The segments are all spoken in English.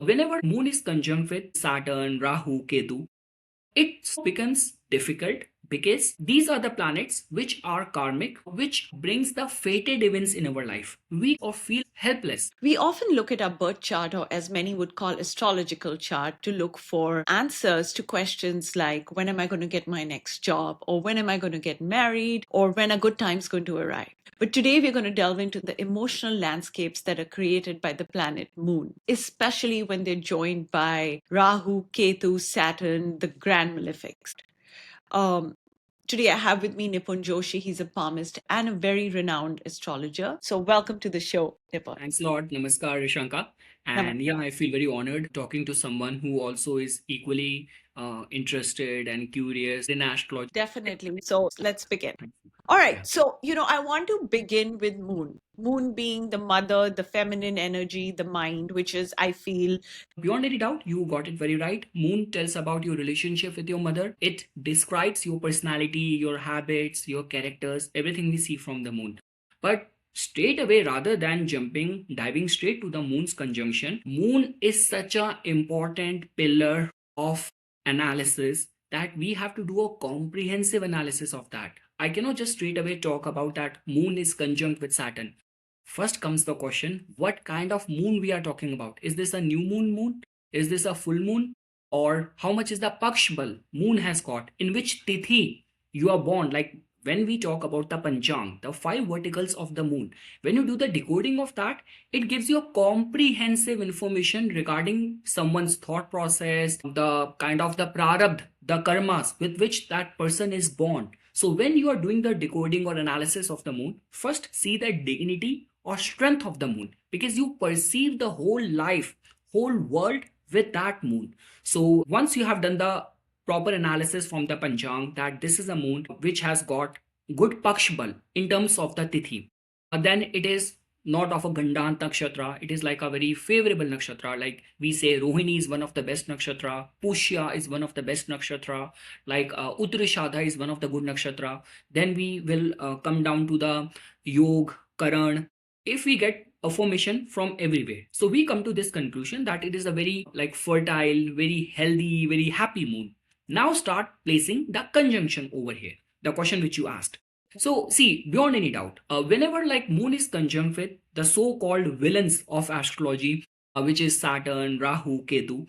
Whenever moon is conjunct with Saturn, Rahu, Ketu, it becomes difficult because these are the planets which are karmic, which brings the fated events in our life. We or feel helpless. We often look at our birth chart, or as many would call astrological chart, to look for answers to questions like when am I going to get my next job, or when am I going to get married, or when a good time's going to arrive. But today we're going to delve into the emotional landscapes that are created by the planet Moon, especially when they're joined by Rahu, Ketu, Saturn, the grand malefics. Um, Today, I have with me Nipun Joshi. He's a palmist and a very renowned astrologer. So, welcome to the show, Nipun. Thanks a lot. Namaskar, Rishanka. Namaste. And yeah, I feel very honored talking to someone who also is equally interested and curious in astrology. Definitely. So, let's begin. All Yeah. right. So, I want to begin with Moon. Moon being the mother, the feminine energy, the mind, which is, I feel, Beyond any doubt, you got it very right. Moon tells about your relationship with your mother. It describes your personality, your habits, your characters, everything we see from the moon. But straight away, rather than diving straight to the moon's conjunction, moon is such a important pillar of analysis that we have to do a comprehensive analysis of that. I cannot just straight away talk about that moon is conjunct with Saturn. First comes the question, what kind of moon we are talking about? Is this a new moon? Is this a full moon? Or how much is the Pakshbal moon has got? In which tithi you are born? Like when we talk about the Panchang, the five verticals of the moon, when you do the decoding of that, it gives you a comprehensive information regarding someone's thought process, the kind of the prarabdh, the karmas with which that person is born. So when you are doing the decoding or analysis of the moon, first see the dignity or strength of the moon because you perceive the whole life, whole world with that moon. So once you have done the proper analysis from the Panchang that this is a moon which has got good Pakshbal in terms of the Tithi, then it is not of a Gandant nakshatra. It is like a very favorable nakshatra. Like we say, Rohini is one of the best nakshatra. Pushya is one of the best nakshatra. Like Uttarashadha is one of the good nakshatra. Then we will come down to the Yog, Karan. If we get a formation from everywhere, so we come to this conclusion that it is a very like fertile, very healthy, very happy moon. Now start placing the conjunction over here. The question which you asked. So see, beyond any doubt, whenever like moon is conjunct with the so-called villains of astrology, which is Saturn, Rahu, Ketu,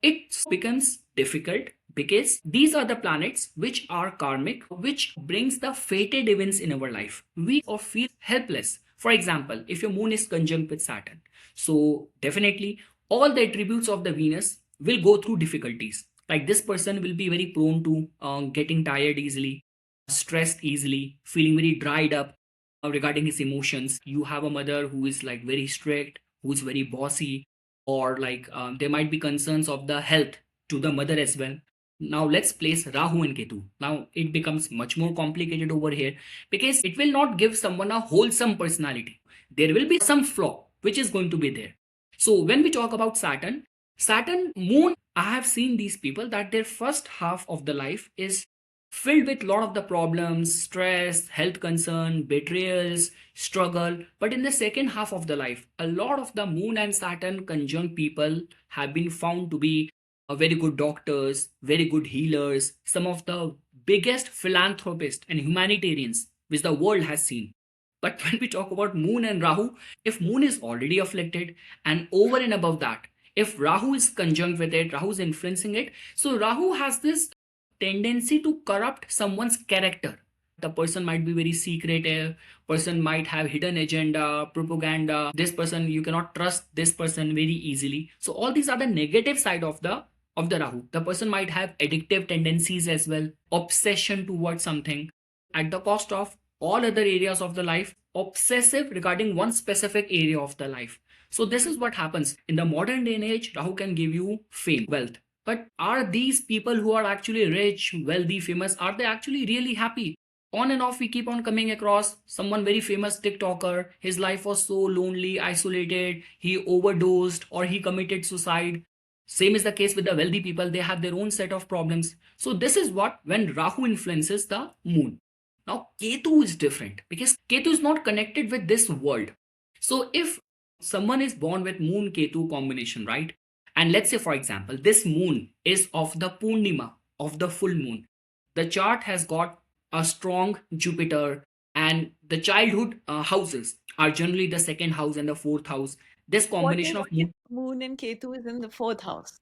it becomes difficult because these are the planets which are karmic, which brings the fated events in our life. We or feel helpless. For example, if your moon is conjunct with Saturn, so definitely all the attributes of the Venus will go through difficulties. Like this person will be very prone to getting tired easily, stressed easily, feeling very dried up regarding his emotions. You have a mother who is like very strict, who is very bossy, or like there might be concerns of the health to the mother as well. Now let's place Rahu and Ketu. Now it becomes much more complicated over here because it will not give someone a wholesome personality. There will be some flaw which is going to be there. So when we talk about Saturn, Moon, I have seen these people that their first half of the life is filled with a lot of the problems, stress, health concern, betrayals, struggle. But in the second half of the life, a lot of the Moon and Saturn conjunct people have been found to be very good doctors, very good healers, some of the biggest philanthropists and humanitarians which the world has seen. But when we talk about Moon and Rahu, if Moon is already afflicted and over and above that, if Rahu is conjunct with it, Rahu is influencing it, so Rahu has this tendency to corrupt someone's character. The person might be very secretive, person might have hidden agenda, propaganda. This person, you cannot trust this person very easily. So all these are the negative side of the Rahu. The person might have addictive tendencies as well, obsession towards something at the cost of all other areas of the life, obsessive regarding one specific area of the life. So this is what happens in the modern day and age. Rahu can give you fame, wealth, but are these people who are actually rich, wealthy, famous, are they actually really happy? On and off, we keep on coming across someone very famous TikToker. His life was so lonely, isolated, he overdosed or he committed suicide. Same is the case with the wealthy people, they have their own set of problems. So, this is what when Rahu influences the moon. Now, Ketu is different because Ketu is not connected with this world. So, if someone is born with moon Ketu combination, right? And let's say, for example, this moon is of the Purnima, of the full moon. The chart has got a strong Jupiter, and the childhood houses are generally the second house and the fourth house. This What combination if of moon, Moon and Ketu is in the fourth house?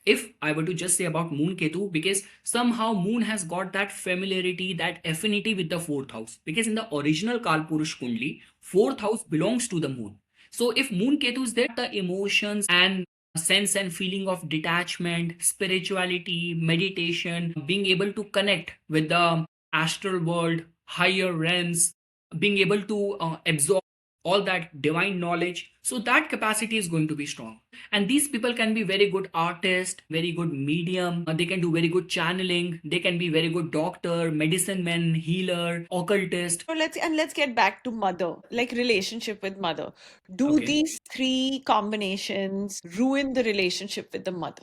if I were to just say about Moon Ketu, because somehow Moon has got that familiarity, that affinity with the fourth house. Because in the original Kalpurush Kundli, fourth house belongs to the Moon. So if Moon Ketu is there, the emotions and sense and feeling of detachment, spirituality, meditation, being able to connect with the astral world, higher realms, being able to absorb all that divine knowledge. So that capacity is going to be strong. And these people can be very good artists, very good medium, they can do very good channeling, they can be very good doctor, medicine man, healer, occultist. So let's get back to mother, like relationship with mother. Do Okay. these three combinations ruin the relationship with the mother?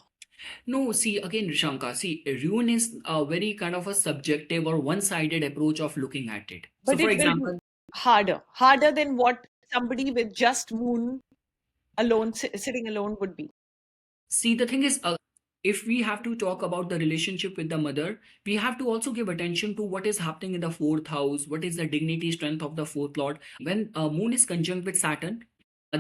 No, see, again, Rishanka, see, ruin is a very kind of a subjective or one-sided approach of looking at it. So But for it will example, be harder than what somebody with just moon alone, sitting alone would be. see, the thing is, if we have to talk about the relationship with the mother, we have to also give attention to what is happening in the fourth house, what is the dignity, strength of the fourth lord. When Moon is conjunct with Saturn,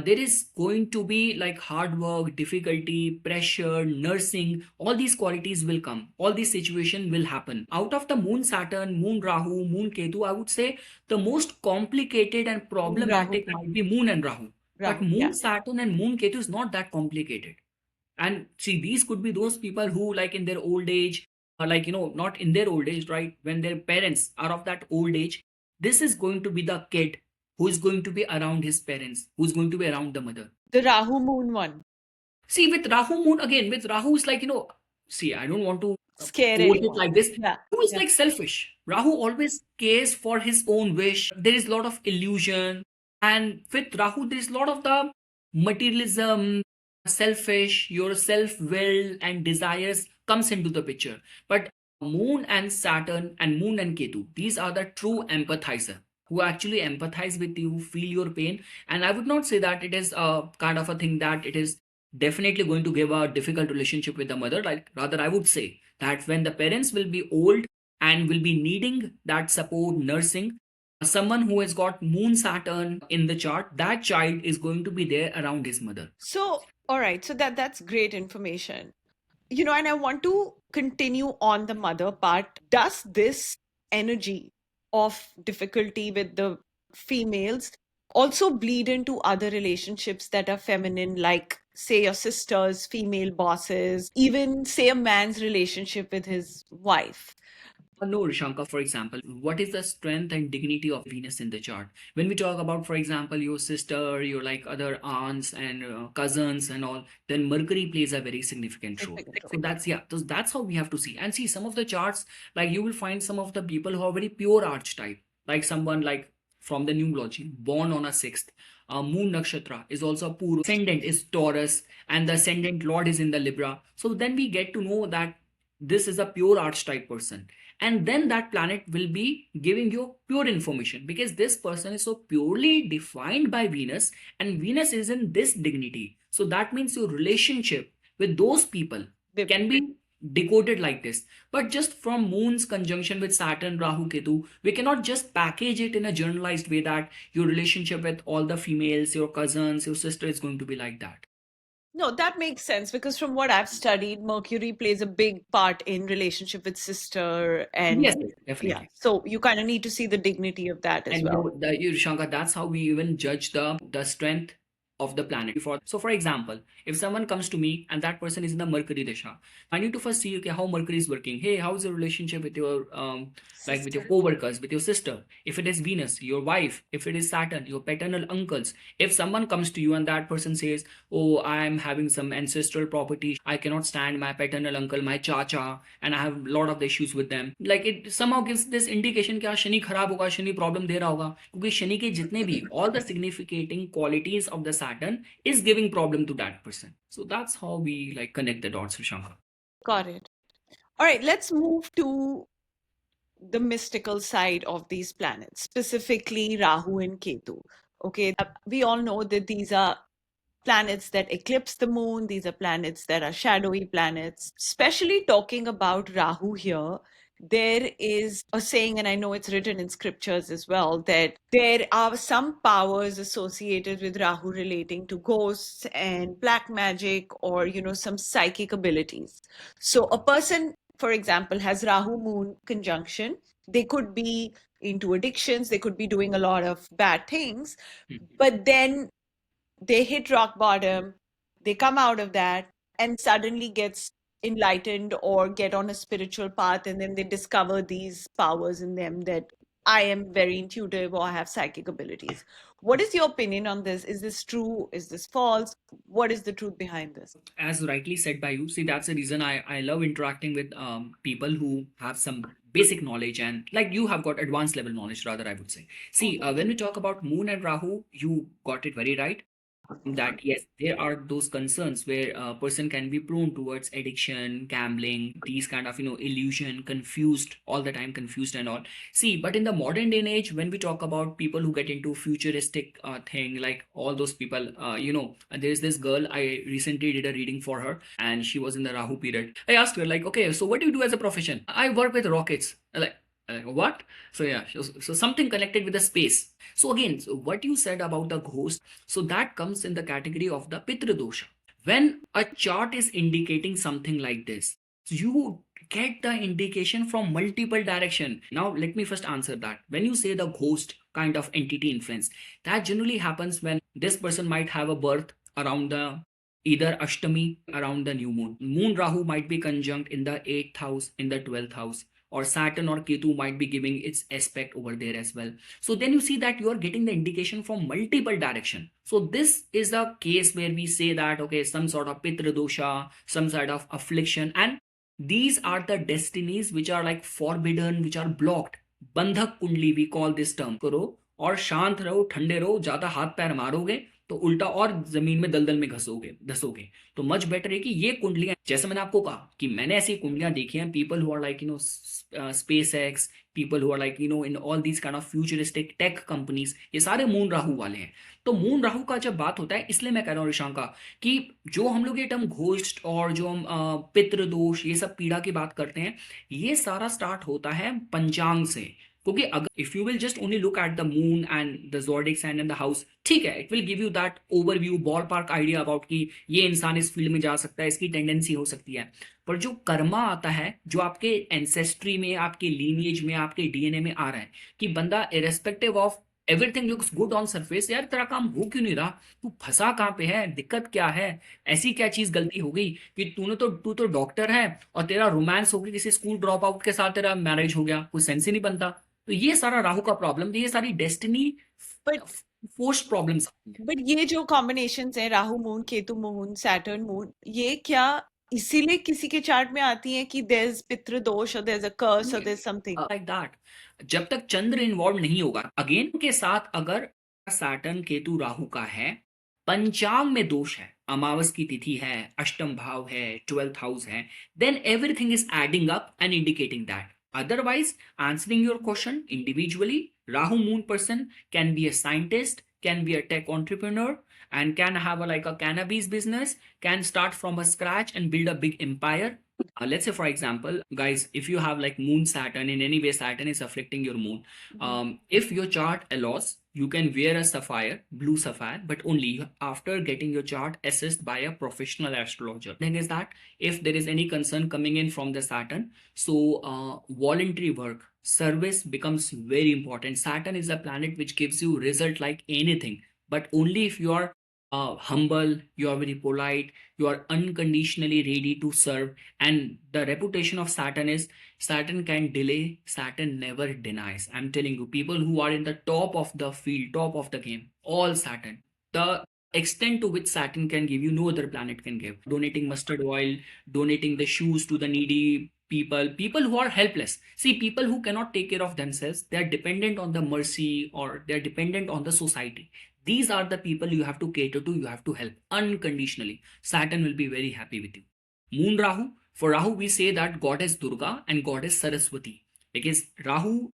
there is going to be like hard work, difficulty, pressure, nursing. All these qualities will come. All these situation will happen. Out of the Moon Saturn, Moon Rahu, Moon Ketu, I would say the most complicated and Moon Rahu. problematic might be Moon and Rahu. But Rahu, Moon yeah. Saturn and Moon Ketu is not that complicated. And see, these could be those people who, like in their old age, or like, not in their old age, right? When their parents are of that old age, this is going to be the kid who is going to be around his parents, who's going to be around the mother. The Rahu moon one. See, with Rahu Moon, again, with Rahu, is like, see, I don't want to Scare quote it anyone. like this. Yeah. Rahu is Yeah. like selfish. Rahu always cares for his own wish. There is a lot of illusion. And with Rahu, there is a lot of the materialism, selfish, your self-will and desires comes into the picture. But Moon and Saturn and Moon and Ketu, these are the true empathizer who actually empathize with you, feel your pain. And I would not say that it is a kind of a thing that it is definitely going to give a difficult relationship with the mother. Like rather, I would say that when the parents will be old and will be needing that support, nursing, someone who has got Moon Saturn in the chart, that child is going to be there around his mother. So, all right. So that's great information. And I want to continue on the mother part. Does this energy of difficulty with the females also bleed into other relationships that are feminine, like, say, your sisters, female bosses, even, say, a man's relationship with his wife? No, Rishanka, for example, what is the strength and dignity of Venus in the chart? When we talk about, for example, your sister, your like other aunts and cousins and all, then Mercury plays a very significant role. Significant So role. that's how we have to see. And see, some of the charts, like you will find some of the people who are very pure archetype, like someone like from the numerology, born on a sixth. Moon Nakshatra is also Puru. Ascendant is Taurus, and the ascendant Lord is in the Libra. So then we get to know that this is a pure archetype person, and then that planet will be giving you pure information because this person is so purely defined by Venus, and Venus is in this dignity. So that means your relationship with those people They- can be decoded like this. But just from Moon's conjunction with Saturn, Rahu, Ketu, we cannot just package it in a generalized way that your relationship with all the females, your cousins, your sister is going to be like that. No, that makes sense because from what I've studied, Mercury plays a big part in relationship with sister, and Yes, yeah, definitely. so you kind of need to see the dignity of that as And well. Shankar, that's how we even judge the strength of the planet. For example, if someone comes to me and that person is in the Mercury Dasha, I need to first see, okay, how Mercury is working. Hey, how's your relationship with your like with your Sister. co-workers, with your sister? If it is Venus, your wife. If it is Saturn, your paternal uncles. If someone comes to you and that person says, oh, I'm having some ancestral property, I cannot stand my paternal uncle, my chacha, and I have a lot of issues with them. Like it somehow gives this indication कि शनि खराब होगा, Shani problem दे रहा होगा, क्योंकि शनि के जितने भी all the significating qualities of the Saturn is giving problem to that person. So that's how we like connect the dots, Rishanka. Got it. All right, let's move to the mystical side of these planets, specifically Rahu and Ketu. Okay, we all know that these are planets that eclipse the moon. These are planets that are shadowy planets. Especially talking about Rahu here, there is a saying, and I know it's written in scriptures as well, that there are some powers associated with Rahu relating to ghosts and black magic or, some psychic abilities. So a person, for example, has Rahu moon conjunction. They could be into addictions, they could be doing a lot of bad things, but then they hit rock bottom, they come out of that and suddenly gets enlightened or get on a spiritual path, and then they discover these powers in them that I am very intuitive or I have psychic abilities. What is your opinion on this? Is this true? Is this false? What is the truth behind this? As rightly said by you, see, that's the reason I love interacting with people who have some basic knowledge, and like you have got advanced level knowledge, rather, I would say. See, when we talk about Moon and Rahu, you got it very right that yes, there are those concerns where a person can be prone towards addiction, gambling, these kind of illusion, confused all the time, confused and all. See, but in the modern day and age, when we talk about people who get into futuristic thing, like all those people, there's this girl, I recently did a reading for her and she was in the Rahu period. I asked her like, okay, so what do you do as a profession? I work with rockets. Like what? So yeah, so something connected with the space. So again, so what you said about the ghost, so that comes in the category of the Pitra dosha. When a chart is indicating something like this, you get the indication from multiple direction. Now let me first answer that. When you say the ghost kind of entity influence, that generally happens when this person might have a birth around the either Ashtami, around the new moon. Moon Rahu might be conjunct in the 8th house, in the 12th house, or Saturn or Ketu might be giving its aspect over there as well. So then you see that you are getting the indication from multiple direction. So this is a case where we say that okay, some sort of Pitra dosha, some sort of affliction, and these are the destinies which are like forbidden, which are blocked. बंधक कुंडली we call this term. करो और शांत रहो, ठंडे रहो, ज्यादा हाथ पैर मारोगे तो उल्टा और जमीन में दलदल में घसोगे धसोगे। तो मच बेटर है कि ये कुंडलियां, जैसे मैंने आपको कहा कि मैंने ऐसी कुंडलियां देखी हैं, people who are like SpaceX, people who are like in all these kind of futuristic tech companies, ये सारे मून राहु वाले हैं। तो मून राहु का जब बात होता है, इसलिए मैं कह रहा हूँ ऋषांका कि जो हम लोग ये टर्म घोस्ट और जो हम पितृ दोष ये सब पीड़ा की बात करते हैं, ये सारा स्टार्ट होता है पंचांग से। क्योंकि अगर if you will just only look at the moon and the zodiac sign and the house, ठीक है, it will give you that overview ballpark idea about कि ये इंसान इस फील्ड में जा सकता है, इसकी टेंडेंसी हो सकती है। पर जो कर्मा आता है, जो आपके एंसेस्ट्री में, आपके लीनिएज में, आपके डीएनए में आ रहा है कि बंदा irrespective of everything looks good on surface, यार तेरा काम हो क्यों नहीं रहा, तू फंसा कहाँ पे है, दिक्कत क्या है, ऐसी क्या चीज गलती हो गई कि तू तो डॉक्टर है और तेरा रोमांस हो गया किसी स्कूल ड्रॉप आउट के साथ, तेरा मैरिज हो गया, कोई सेंस ही नहीं बनता। तो ये सारा राहु का प्रॉब्लम, ये सारी destiny But forced problems. But ये जो कॉम्बिनेशंस हैं, Rahu moon, Ketu moon, Saturn moon, ये क्या इसीलिए किसी के चार्ट में आती हैं कि देयर इज पितृ दोष और देयर इज अ कर्स और there is something? Like that, जब तक चंद्र इन्वॉल्व नहीं होगा, अगेन के साथ अगर सैटर्न केतु राहु का है, पंचांग में दोष है, अमावस की तिथि है, अष्टम भाव है, 12th हाउस है, then everything is adding up and indicating that. Otherwise, answering your question individually, Rahu Moon person can be a scientist, can be a tech entrepreneur, and can have like a cannabis business, can start from a scratch and build a big empire. Let's say, for example, guys, if you have like Moon Saturn, in any way Saturn is afflicting your moon. If your chart allows, you can wear a sapphire, blue sapphire, but only after getting your chart assessed by a professional astrologer. Thing is that if there is any concern coming in from the Saturn, so voluntary work, service becomes very important. Saturn is a planet which gives you result like anything, but only if you are humble, you are very polite, you are unconditionally ready to serve. And the reputation of Saturn is Saturn can delay, Saturn never denies. I'm telling you, people who are in the top of the field, top of the game, all Saturn. The extent to which Saturn can give you, no other planet can give. Donating mustard oil, donating the shoes to the needy people, people who are helpless. See, people who cannot take care of themselves, they are dependent on the mercy or they are dependent on the society. These are the people you have to cater to, you have to help unconditionally. Saturn will be very happy with you. Moon Rahu, for Rahu we say that goddess Durga and goddess Saraswati, because Rahu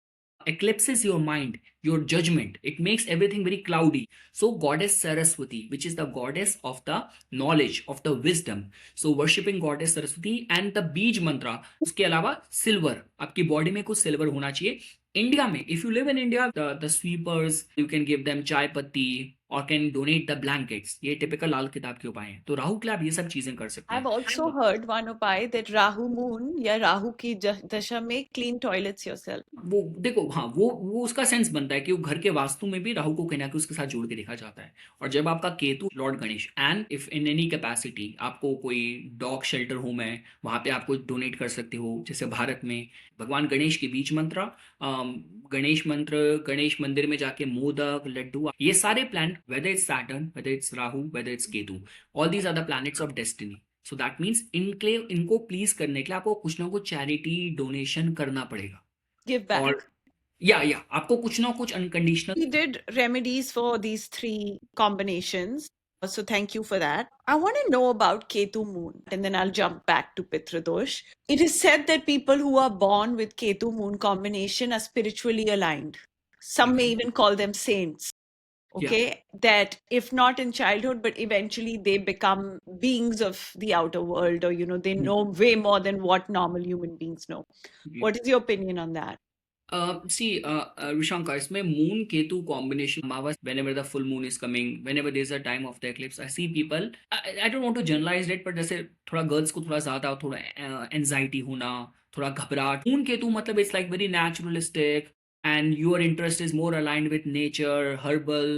eclipses your mind, your judgment. It makes everything very cloudy. So goddess Saraswati, which is the goddess of the knowledge, of the wisdom. So worshipping goddess Saraswati and the बीज मंत्रा, उसके अलावा silver, आपकी body में कुछ silver होना चाहिए. India में, if you live in India, the sweepers, you can give them चाय पत्ती और कैन डोनेट द ब्लैंकेट्स. ये टिपिकल लाल किताब के उपाय हैं. तो राहु के लिए आप ये सब चीजें कर सकते I've हैं. also heard one upay that Rahu moon या राहु की दशा में clean toilets yourself. वो देखो, हाँ, वो उसका सेंस बनता है कि वो घर के वास्तु में भी राहु को कहीं ना कहीं उसके साथ जोड़ के देखा जाता है. और जब आपका Ketu Lord Ganesh, and if in any capacity आपको कोई डॉग शेल्टर होम है, वहां पे आपको डोनेट कर सकते हो. जैसे भारत में भगवान गणेश के बीज मंत्र, गणेश मंत्र, गणेश मंदिर में जाके मोदक, लड्डू, ये सारे planet, whether it's Saturn, whether it's Rahu, whether it's Ketu, all these are the planets of destiny. So that means इनको प्लीज करने के लिए आपको कुछ ना कुछ चैरिटी डोनेशन करना पड़ेगा. Give back. और या आपको कुछ ना कुछ unconditional. We did remedies for these three combinations. So thank you for that. I want to know about Ketu moon and then I'll jump back to Pitradosh. It is said that people who are born with Ketu moon combination are spiritually aligned. Some may even call them saints. Okay, that if not in childhood, but eventually they become beings of the outer world, or they know way more than what normal human beings know. What is your opinion on that? See, Rishanka, इसमें moon Ketu combination, Amavas, whenever the full moon is coming, whenever there's a time of the eclipse, I see people, I don't want to generalize it, but जैसे थोड़ा girls को थोड़ा ज्यादा थोड़ा anxiety होना, थोड़ा घबराहट. मून केतु मतलब it's like very naturalistic, and your interest is more aligned with nature, herbal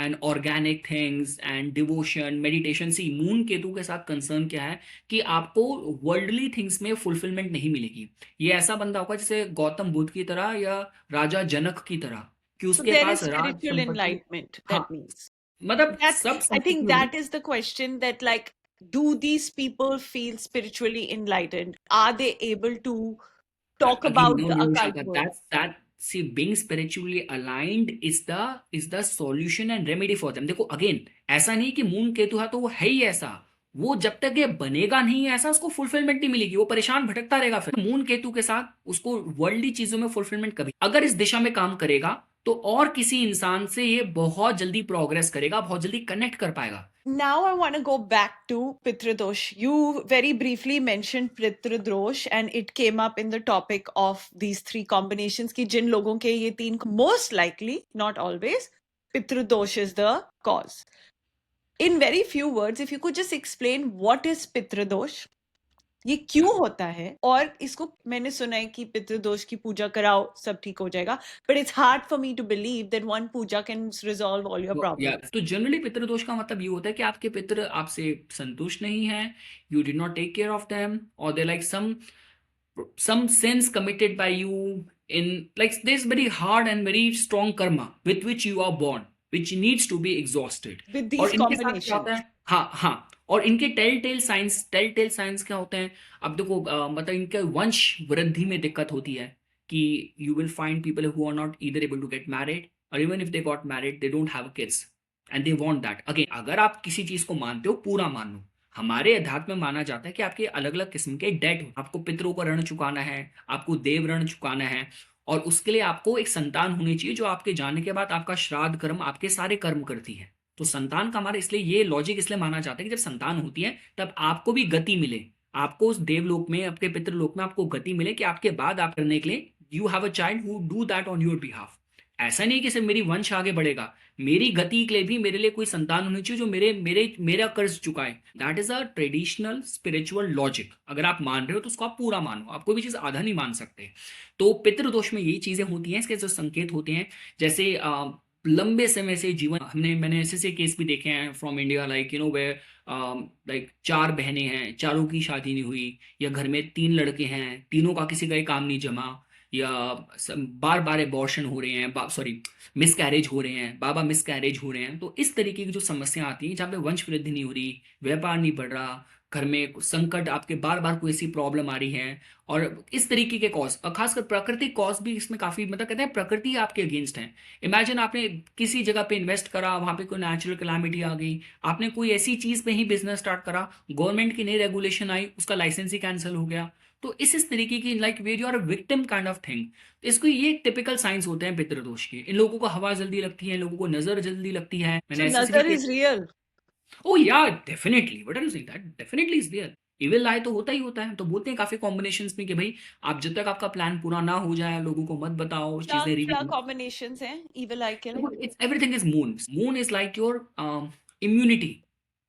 and organic things and devotion, meditation. See, moon Ketu के साथ कंसर्न क्या है कि आपको वर्ल्डली थिंग्स में फुलफिलमेंट नहीं मिलेगी. ये ऐसा बंदा होगा जैसे गौतम बुद्ध की तरह या राजा जनक की तरह, कि So उसके there pass is Raj spiritual संपत्ति. enlightenment, हाँ, that means. मतलब That's, सब I think संपत्ति होगी. that is the question, that like, do these people feel spiritually enlightened? Are they able to talk Again, about no, the no, occult Shaka, world? that see, being spiritually aligned is the solution and remedy for them. देखो, again, ऐसा नहीं कि moon Ketu है तो वो है ही ऐसा. वो जब तक ये बनेगा नहीं ऐसा, उसको फुलफिलमेंट नहीं मिलेगी, वो परेशान भटकता रहेगा. फिर मून केतु के साथ उसको वर्ल्डली चीजों में फुलफिलमेंट कभी, अगर इस दिशा में काम करेगा तो और किसी इंसान से ये बहुत जल्दी प्रोग्रेस करेगा, बहुत जल्दी कनेक्ट कर पाएगा. Now I want to go back to Pitradosh. You very briefly mentioned Pitradosh and it came up in the topic of these three combinations कि जिन लोगों के ये तीन, most likely, not always, Pitradosh is the cause. In very few words, if you could just explain what is Pitradosh, ये क्यों होता है, और इसको मैंने सुना है कि पितृदोष की पूजा कराओ सब ठीक हो जाएगा, but it's hard for me to believe that one puja can resolve all your problems. तो जनरली पितृदोष का मतलब ये होता है कि आपके पितृ आपसे संतुष्ट नहीं है, you did not take care of them, और they like some sins committed by you, in like there's very hard and very strong karma with which you are born, which needs to be exhausted. With और these इनके साथ क्या होता combinations. है, हाँ, और इनके टेल टेल साइंस क्या होते हैं. अब देखो, मतलब इनके वंश वृद्धि में दिक्कत होती है कि you will find people who are not either able to get married, और even if they got married they don't have kids and they want that. Again, अगर आप किसी चीज को मानते हो, पूरा मान लो. हमारे अध्यात्म में माना जाता है कि आपके अलग अलग किस्म के डेट, आपको पितरों का ऋण चुकाना है, आपको देव ऋण चुकाना है, और उसके लिए आपको एक संतान होनी चाहिए जो आपके जाने के बाद आपका श्राद्ध कर्म, आपके सारे कर्म करती है. तो संतान का हमारा इसलिए ये लॉजिक इसलिए माना जाता है कि जब संतान होती है तब आपको भी गति मिले, आपको उस देवलोक में, आपके पितृलोक में आपको गति मिले कि आपके बाद आप करने के लिए you have a child who do that on your behalf. ऐसा नहीं कि सिर्फ मेरी वंश आगे बढ़ेगा, मेरी गति के लिए भी मेरे लिए कोई संतान होनी चाहिए जो मेरा कर्ज चुकाए. That is a traditional spiritual logic. अगर आप मान रहे हो तो उसको आप पूरा मानो, आप कोई भी चीज आधा नहीं मान सकते. तो पितृदोष में यही चीजें होती हैं, इसके जो संकेत होते हैं, जैसे लंबे समय से जीवन, मैंने ऐसे केस भी देखे हैं from India, like you know way, like 4 बहनें हैं, चारों की शादी नहीं हुई, या घर में 3 लड़के हैं, तीनों का किसी का ही काम नहीं जमा, या बार बार एबॉर्शन हो रहे हैं, सॉरी मिसकैरेज हो रहे हैं, बाबा मिसकैरेज हो रहे हैं. तो इस तरीके की जो समस्या आती है जहाँ पे वंश वृद्धि नहीं हो रही, व्यापार नहीं बढ़ रहा, घर में संकट, आपके बार बार कोई ऐसी प्रॉब्लम आ रही है, और इस तरीके के कॉज, और खासकर प्राकृतिक कॉज भी इसमें काफी, मतलब कहते हैं प्रकृति आपके अगेंस्ट है। इमेजिन आपने किसी जगह पे इन्वेस्ट करा, वहां पे कोई नेचुरल कैलामिटी आ गई, आपने कोई ऐसी चीज पे ही बिजनेस स्टार्ट करा, गवर्नमेंट की नई रेगुलेशन आई, उसका लाइसेंस ही कैंसिल हो गया। तो इस तरीके की, like where you are a victim kind of thing. इसको ये टिपिकल साइंस होते हैं पितृदोष के। इन लोगों को हवा जल्दी लगती है, इन लोगों को नजर जल्दी लगती है। So मैंने ऐसे भी nazar is real. Oh yeah definitely, what are you saying, that definitely is there. Evil eye तो होता ही होता है, तो बोलते हैं काफी कॉम्बिनेशंस में कि भाई आप जब तक आपका प्लान पूरा ना हो जाए, लोगों को मत बताओ, क्या चीजें क्या रिवील। combinations हैं evil eye के लिए? It's everything is moon. Moon is like your immunity.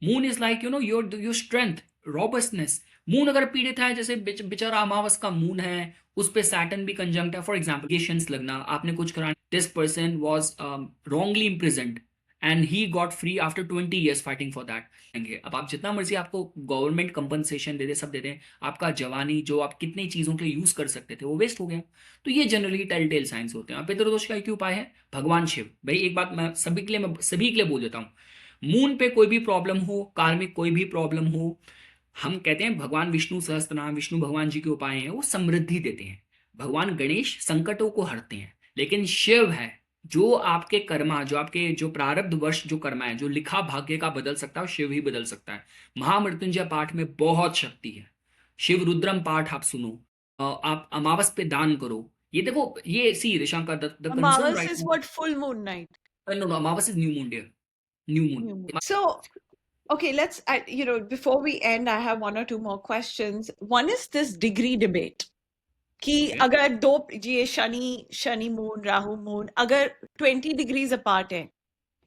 Moon is like your strength, robustness. Moon अगर पीड़ित है, जैसे बेचारा अमावस का मून है, उस पे सैटर्न भी कंजंक्ट है, फॉर एग्जाम्पल लगना, आपने कुछ करा, this person was wrongly imprisoned and he got free after 20 years fighting for that. अब आप जितना मर्जी आपको गवर्नमेंट कंपनसेशन दे दे, सब दे दें, आपका जवानी जो आप कितनी चीजों के लिए यूज कर सकते थे वो वेस्ट हो गया। तो ये जनरली टेल साइंस होते हैं। पितृदोष का एक ही उपाय है, भगवान शिव। भाई एक बात मैं सभी के लिए बोल देता हूँ, मून पे कोई भी प्रॉब्लम हो, कार्मिक कोई भी प्रॉब्लम हो, हम कहते हैं भगवान विष्णु सहस्त्र नाम, विष्णु भगवान जी के उपाय हैं, वो समृद्धि देते हैं। भगवान गणेश संकटों को हरते हैं, लेकिन शिव है जो आपके कर्मा, जो आपके जो प्रारब्ध वर्ष जो कर्मा है, जो लिखा भाग्य का बदल सकता है, शिव ही बदल सकता है। महामृत्युंजय पाठ में बहुत शक्ति है। शिव रुद्रम पाठ आप सुनो, आप अमावस पे दान करो। ये देखो, ये see Rishanka, the concern Amavas right is now, what, full moon night? No no, Amavas is new moon dear, new New moon. Moon. So, okay, before we end, I have one or two more questions. One is this degree debate. कि अगर दो ये Shani moon Rahu moon अगर 20 degrees apart है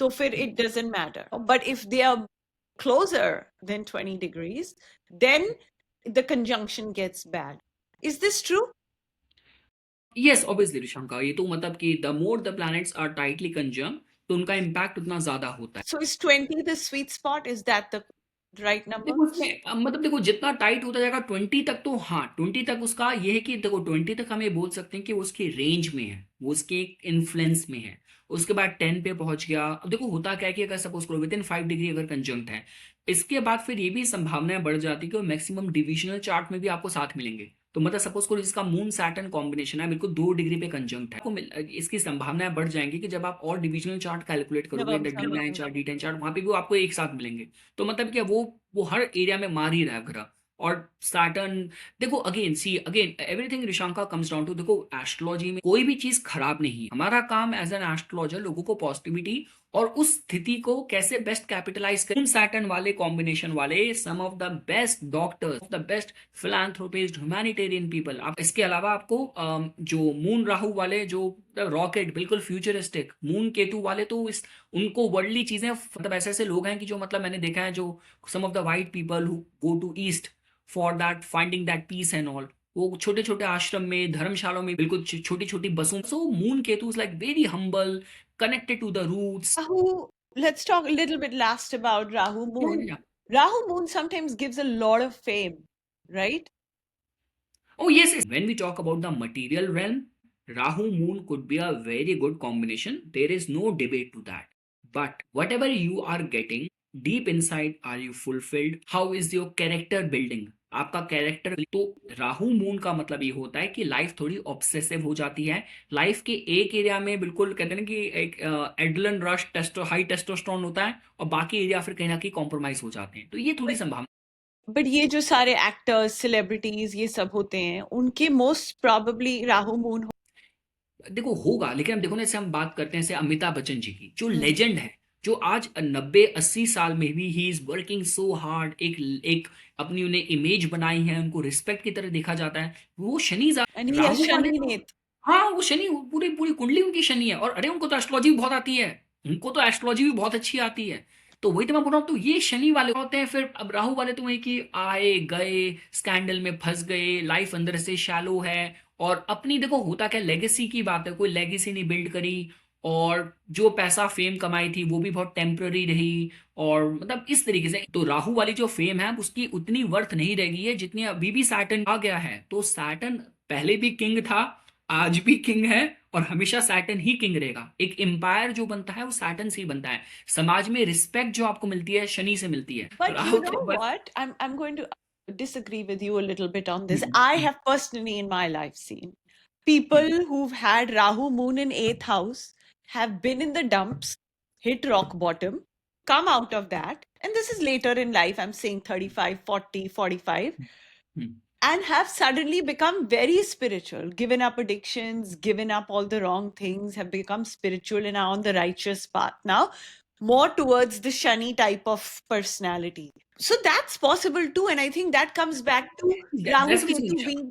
तो फिर it doesn't matter. But if they are closer than 20 degrees, then the conjunction gets bad. Is this true? Yes obviously Rishanka, ये तो मतलब कि the more the planets are tightly conjunct, तो उनका इम्पैक्ट उतना ज्यादा होता है। So is 20 the sweet spot? Is that the right number? देखो उसमें मतलब देखो, जितना टाइट होता जाएगा 20 तक, तो हाँ 20 तक उसका ये है कि देखो 20 तक हम ये बोल सकते हैं कि वो उसकी रेंज में है, वो उसके इन्फ्लुएंस में है। उसके बाद 10 पे पहुंच गया। अब देखो होता क्या है कि अगर सपोज करो विद इन 5 डिग्री अगर कंजंक्ट है, इसके बाद फिर ये भी संभावनाएं बढ़ जाती है कि मैक्सिमम डिविजनल चार्ट में भी आपको साथ मिलेंगे। तो मतलब सपोज करो इसका मून सैटर्न कॉम्बिनेशन है, बिल्कुल 2 डिग्री पे कंजंक्ट है, आपको इसकी संभावनाएं बढ़ जाएंगी कि जब आप और डिविजनल चार्ट कैलकुलेट जब करोगे, आप D9 चार्ट, D10 चार्ट, वहां पे भी आपको एक साथ मिलेंगे। तो मतलब क्या वो हर एरिया में मार ही रहा है ग्रह। और सैटर्न, देखो again everything Rishanka comes down to, देखो एस्ट्रोलॉजी में कोई भी चीज खराब नहीं है। हमारा काम एज एन एस्ट्रोलॉजर लोगों को पॉजिटिविटी और उस स्थिति को कैसे बेस्ट कैपिटलाइज करें। सैटर्न वाले कॉम्बिनेशन वाले some of the best doctors, the best philanthropist, humanitarian people. आप इसके अलावा आपको जो मून राहु वाले, जो रॉकेट बिल्कुल फ्यूचरिस्टिक, मून केतु वाले, तो इस उनको वर्ल्डली चीजें, मतलब ऐसे ऐसे लोग हैं कि जो, मतलब मैंने देखा है, जो some of the white people who go to east for that finding that peace and all, वो छोटे छोटे आश्रम में, धर्मशालाओं में, बिल्कुल छोटी छोटी बसों। So moon Ketu is like very humble, connected to the roots. Rahu, let's talk a little bit last about Rahu Yeah, moon. yeah, yeah. Rahu moon sometimes gives a lot of fame, right? Oh, yes, yes. When we talk about the material realm, Rahu Moon could be a very good combination. There is no debate to that. But whatever you are getting, deep inside, are you fulfilled? How is your character building? आपका character, तो Rahu moon का मतलब ये होता है कि life थोड़ी obsessive हो जाती है। लाइफ के एक एरिया में बिल्कुल कहते हैं ना कि एक एड्रेनलिन रश, हाई टेस्टोस्टेरोन होता है, और बाकी एरिया फिर कहीं ना कहीं कॉम्प्रोमाइज हो जाते हैं। तो ये थोड़ी संभावना। बट ये जो सारे एक्टर्स सेलिब्रिटीज ये सब होते हैं उनके मोस्ट प्रोबेबली राहु मून देखो होगा, लेकिन अब देखो ना, जैसे हम बात करते हैं जैसे अमिताभ बच्चन जी की, जो हम्म। लेजेंड है, जो आज 90-80 साल में भी he is working so hard, एक अपनी उन्हें इमेज बनाई है, उनको रिस्पेक्ट की तरह देखा जाता है। वो Shani and he Rahu has वाले शनि तो, नेत। हाँ वो शनि, पूरी पूरी कुंडली उनकी शनि है। और अरे उनको तो एस्ट्रोलॉजी भी बहुत आती है, उनको तो एस्ट्रोलॉजी भी बहुत अच्छी आती है। तो वही तो मैं बोल रहा हूँ, तो ये शनि वाले होते हैं। फिर अब राहु वाले तो वही कि आए गए, स्कैंडल में फंस गए, लाइफ अंदर से शैलो है, और अपनी देखो होता क्या, लेगेसी की बात है, कोई लेगेसी नहीं बिल्ड करी, और जो पैसा फेम कमाई थी वो भी बहुत टेम्पररी रही। और मतलब इस तरीके से तो राहु वाली जो फेम है उसकी उतनी वर्थ नहीं रह गई है जितनी अभी भी सैटर्न आ गया है। तो सैटर्न पहले भी किंग था, आज भी किंग है, और हमेशा सैटर्न ही किंग रहेगा। एक एम्पायर जो बनता है वो सैटर्न से ही बनता है। समाज में रिस्पेक्ट जो आपको मिलती है शनि से मिलती है। तो But you राहु know के बस। what? I'm going to disagree with you a little bit on this. I have personally in my life seen people who've had Rahu Moon in eighth house have been in the dumps, hit rock bottom, come out of that, and this is later in life. I'm saying 35, 40, 45, and have suddenly become very spiritual, given up addictions, given up all the wrong things, have become spiritual and are on the righteous path now, more towards the Shani type of personality. So that's possible too. And I think that comes back to That's Rahu what I'm saying, Ketu Isha. हाँ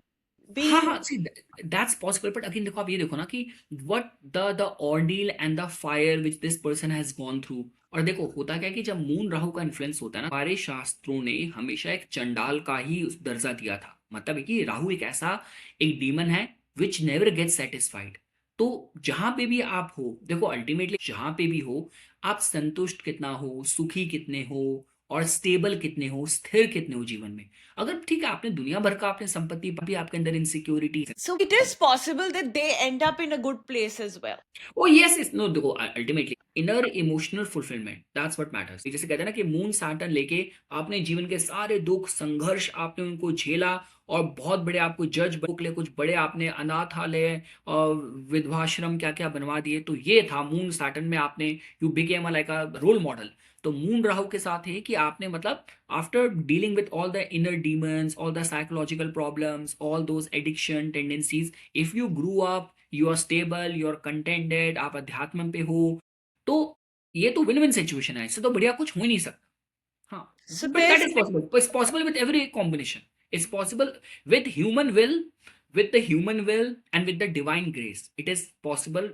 being हाँ, see that's possible, but again देखो, आप ये देखो ना कि what the ordeal and the fire which this person has gone through. और देखो होता क्या है कि जब मून राहु का इन्फ्लुएंस होता है ना, हमारे शास्त्रों ने हमेशा एक चंडाल का ही दर्जा दिया था। मतलब है कि राहु एक ऐसा एक डीमन है विच नेवर गेट सेटिस्फाइड। तो जहां पे भी आप हो, देखो अल्टीमेटली जहां पे भी हो, आप संतुष्ट कितना हो, सुखी कितने हो, और स्टेबल कितने हो, स्थिर कितने हो जीवन में। अगर ठीक है आपने दुनिया भर का आपने संपत्ति भी, आपके अंदर इनसिक्योरिटी है। so it is possible that they end up in a good place as well. O yes इस नो, देखो ultimately inner emotional fulfilment that's what matters. जैसे कहते हैं ना कि मून सैटर्न लेके आपने जीवन के सारे दुख संघर्ष आपने उनको झेला, और बहुत बड़े आपको जज बुकले, कुछ बड़े आपने अनाथालय और विधवाश्रम क्या क्या बनवा दिए। तो ये था मून सैटर्न में आपने, you became a like a role model. तो मून राहु के साथ है कि आपने मतलब after dealing with all the inner demons, all the psychological problems, all those addiction tendencies, if you grew up, you are stable, you are contented, आप अध्यात्म पे हो, तो ये तो विन विन सिचुएशन है। इससे तो बढ़िया कुछ हो ही नहीं सकता। हाँ, So but that there's is possible. It's possible with every combination. It's possible with human will, with the human will and with the divine grace. It is possible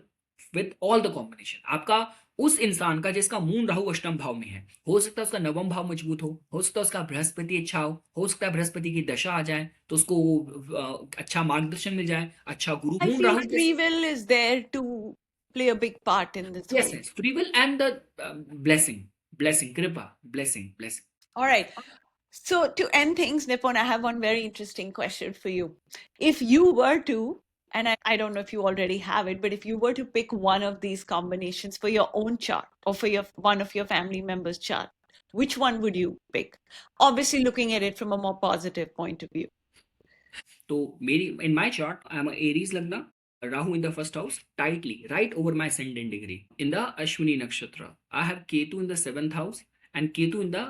with all the combination. आपका उस इंसान का जिसका moon Rahu अष्टम भाव में है, हो सकता है उसका नवम भाव मजबूत हो सकता है उसका बृहस्पति अच्छा हो सकता है बृहस्पति की दशा आ जाए तो उसको अच्छा मार्गदर्शन मिल जाए, अच्छा गुरु I मून feel राहु के। free will is there to play a big part in this Yes, whole. yes, free will and the blessing, kripa, blessing. All right. So to end things, Nipon, I have one very interesting question for you. If you were to, and I don't know if you already have it, but if you were to pick one of these combinations for your own chart or for your one of your family members' chart, which one would you pick? Obviously, looking at it from a more positive point of view. तो मेरी in my chart I am Aries lagna, Rahu in the first house tightly right over my ascendant degree in the Ashwini nakshatra. I have Ketu in the seventh house and Ketu in the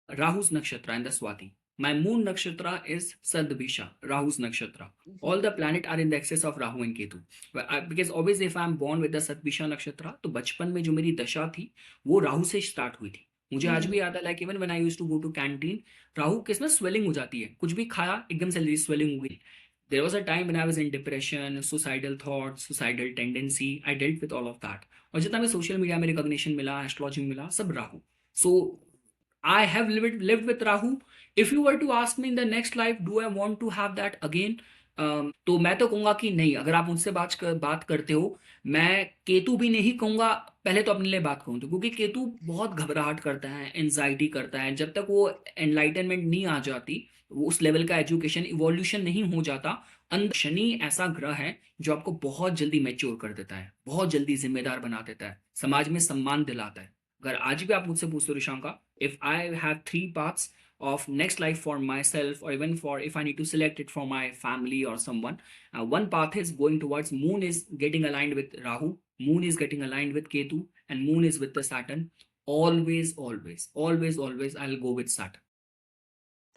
Rahu's nakshatra in the Swati. My moon nakshatra is Sadbhisha, Rahu's nakshatra. All the planet are in the excess of Rahu and Ketu. Because obviously if I am born with the Sadbhisha nakshatra, तो बचपन में जो मेरी दशा थी वो राहु से start हुई थी। मुझे आज भी याद है, like even when I used to go to canteen, Rahu किस में स्वेलिंग हो जाती है, कुछ भी खाया एकदम से स्वेलिंग हो गई। There was a time when I was in depression, suicidal thoughts, suicidal tendency. I dealt with all of that. और जितना मैं सोशल मीडिया में रिकॉग्निशन मिला, एस्ट्रोलॉजी में मिला, सब Rahu. So I have lived with Rahu. If you were to ask me in the next life, do I want to have that again? तो मैं तो कहूंगा कि नहीं। अगर आप मुझसे बात करते हो, मैं केतु भी नहीं कहूंगा। पहले तो अपने लिए बात कहूँ तो, क्योंकि केतु बहुत घबराहट करता है, एंजाइटी करता है। जब तक वो एनलाइटनमेंट नहीं आ जाती, वो उस लेवल का एजुकेशन इवोल्यूशन नहीं हो जाता। शनि ऐसा ग्रह है जो आपको बहुत जल्दी मैच्योर कर देता है, बहुत जल्दी जिम्मेदार बना देता है, समाज में सम्मान दिलाता है। अगर आज भी आप मुझसे पूछते हो Rishanka, if I have three paths of next life for myself, or even for if I need to select it for my family or someone, one path is going towards moon is getting aligned with Rahu, moon is getting aligned with Ketu, and moon is with the Saturn. Always I'll go with Saturn.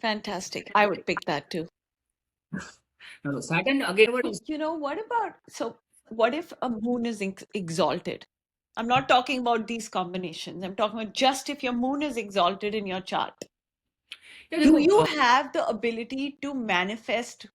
Fantastic. I would pick that too. No, Saturn again, what is You know, what if a moon is exalted? I'm not talking about these combinations. I'm talking about just if your moon is exalted in your chart. yeah, Do देखो you have the ability to manifest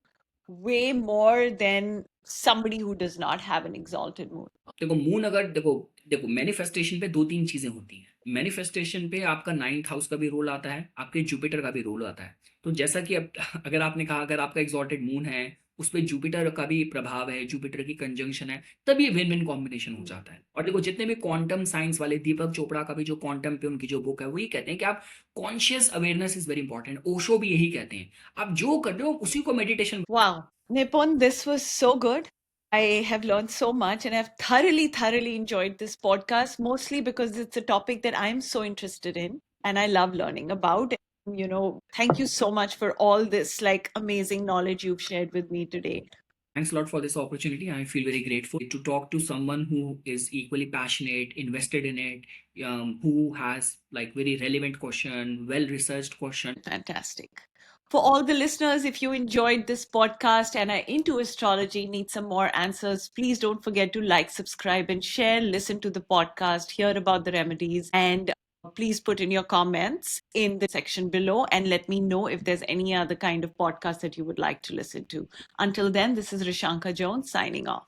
way more than somebody who does not have an exalted moon? देखो moon अगर देखो देखो manifestation पे दो तीन चीजें होती हैं। मैनिफेस्टेशन पे आपका नाइन्थ हाउस का भी रोल आता है, आपके जुपिटर का भी रोल आता है। तो जैसा कि अब अगर आपने कहा अगर आपका एग्जॉल्टेड मून है, उस पे जुपिटर का भी प्रभाव है, जुपिटर की कंजंक्शन है, तब ये विन विन कॉम्बिनेशन हो जाता है। और देखो जितने भी क्वांटम साइंस वाले, दीपक चोपड़ा का भी जो क्वांटम पे उनकी जो बुक है, वो ये कहते हैं कि आप conscious awareness is very important. Osho भी यही कहते हैं, आप जो कर रहे हो उसी को meditation. Wow. Nipon, this was so good. I have learned so much and I've thoroughly enjoyed this podcast, mostly because it's a topic that I'm so interested in and I love learning about. Thank you so much for all this like amazing knowledge you've shared with me today. Thanks a lot for this opportunity. I feel very grateful to talk to someone who is equally passionate, invested in it, who has like very relevant question, well researched question. Fantastic. For all the listeners, if you enjoyed this podcast and are into astrology, need some more answers, please don't forget to like, subscribe, and share. Listen to the podcast, hear about the remedies, and please put in your comments in the section below and let me know if there's any other kind of podcast that you would like to listen to. Until then, this is Rishanka Jones signing off.